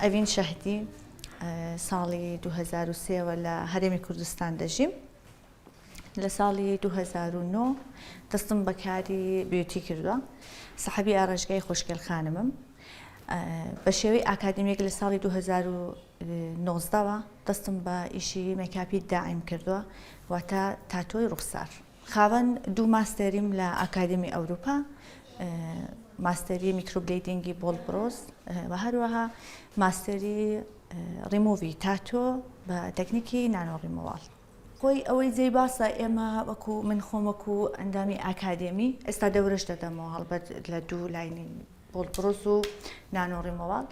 ئەڤین شەهدی ساڵی 2003 لە هەرێمی کوردستان دەژیم. لە ساڵی 2009 دەستم بەکاری بیوتی کردووە. سەحەبی ئاڕێژگای خۆشگەلخانمم. بە شێوەی ئاکادمیەک لە ساڵی 2019 دەستم بە ئیشی مێکاپی داعیم کردووە، واتە تاتۆی ڕوخسار. خاوەن دوو ماستەریم لە ئاکادمی ئەوروپا، ماستەری میکروبلیدینگی بۆڵبرۆز و هەروەها ماستەری ڕیموڤی تاتۆ بە تەکنیکی نانۆ ڕیمۆڤال. خۆی ئەوەی جێی باسە ئێمە وەکو من خۆم وەکو ئەندامی ئاکادمی ئێستا دەورەش دەدەمەوە هەڵبەت لە دوو لاینی بۆڵبرۆز و نانۆ ڕیمۆڤال.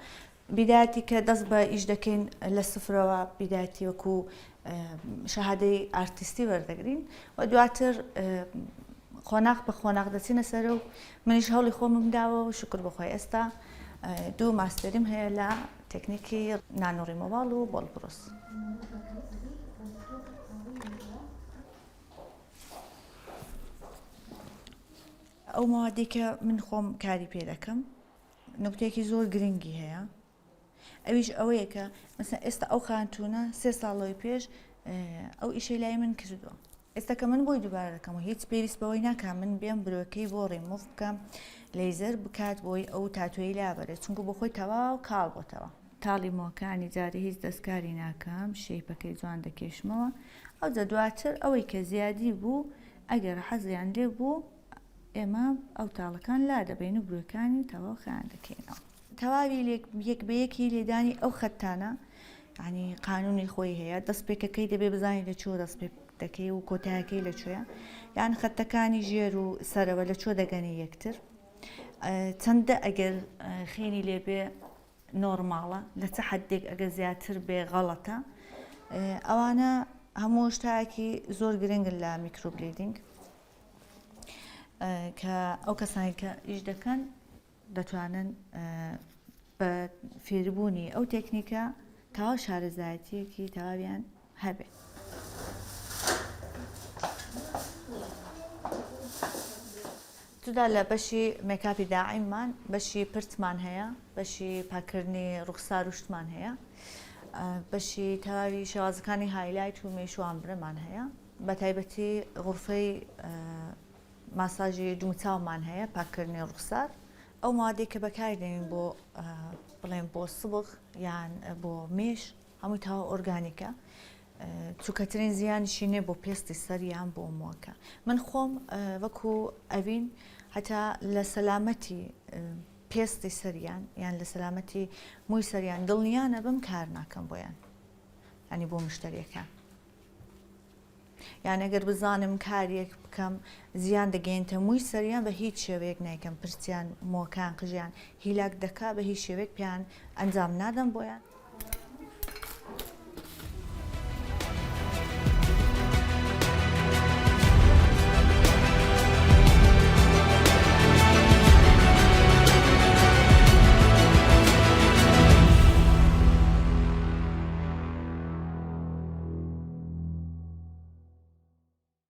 بیدایەتی کە دەست بە ئیش دەکەین لە سفرەوە، بیدایەتی وەکو شەهادەی ئارتیستی وەردەگرین و دواتر خۆناق بە خۆناق دەچینە سەر و منیش هەوڵی خۆمم داوە و شکر بەخۆی ئێستا دوو ماستەریم هەیە لە تەکنیکی نانۆ ڕیمۆڤال و بۆڵبرۆز. ئەو ماوەدەی کە من خۆم کاری پێ دەکەم نکتەیەکی زۆر گرنگی هەیە، ئەویش ئەوەیە کە مەسەڵەن ئێستا ئەو خانتونە 3 ساڵەوەی پێش ئەو ئیشەی لای من کردووە. ئێستا کە من بۆی دووبارە دەکەم و هیچ پێویست بەوەی ناکەم من بێم برۆکەی بۆ ڕیمۆڤ بکەم، لەیزەر بکات بۆی ئەو تاتۆیی لابەرێت، چونکە بۆ خۆی تەواو کاڵ بۆتەوە. تاڵی مۆکانی جارێ هیچ دەستکاری ناکەم، شەیپەکەی جوان دەکێشمەوە. ئەوجا دواتر ئەوەی کە زیادی بوو ئەگەر حەزیان لێ بوو ئێمە ئەو تاڵەکان لا دەبین و برۆکانی تەواو خەیان دەکەینەوە. تەواوی یەک بە یەکی لێدانی ئەو خەتانە یعنی قانونی خۆی هەیە، دەستپێکەکەی دەبێ بزانانی لە چۆ دەستپێک دەکەی و کۆتایەکەی لەکوێیە، یان خەتەکانی ژێر و سەرەوە لە چۆ دەگەنی یەکتر، چەندە ئەگەر خێنی لێبێ نۆرماڵە، لە چه حەدێک ئەگەر زیاتر بێ غەڵەتە. ئەوانە هەموو شتایەکی زۆر گرنگن لە میکروبلیدینگ کە ئەو کەسانی کە ئیش دەکەن دەتوانن بە فێربوونی ئەو تێکنیکە تەواو شارەزایەتیەکی تەواویان هەبێ. جودا لە بەشی مێکاپی داعیممان بەشی پرتمان هەیە، بەشی پاکردنی ڕوخسار و شتمان هەیە، بەشی تەواوی شێوازەکانی هایلایت و مێشوان برەمان هەیە، بە تایبەتی غورفەی ماساژی دوومچاومان هەیە، پاکردنی ڕوخسار. ئەو مادەی کە بەکاردێنین بۆ بڵێن بۆ سبغ یان بۆ مێش هەمووی تەواو ئۆرگانیکە، چووکەترین زیانیشی نییە بۆ پێستی سەر یان بۆ مۆکە. من خۆم وەکو ئەڤین هەتا لە سەلامەتی پێستی سەریان یان لە سەلامەتی مووی سەریان دڵنیانە بم کار ناکەم بۆیان، ینی بۆ مشتریەکان. یان ئەگەر بزانم کارێک بکەم زیان دەگەێنتە مووی سەریان بە هیچ شێوەیەک نایکەم، پرسیان مۆکان قژیان هیلاک دەکا بە هیچ شێوەیەک پیان ئەنجام نادەم بۆیان.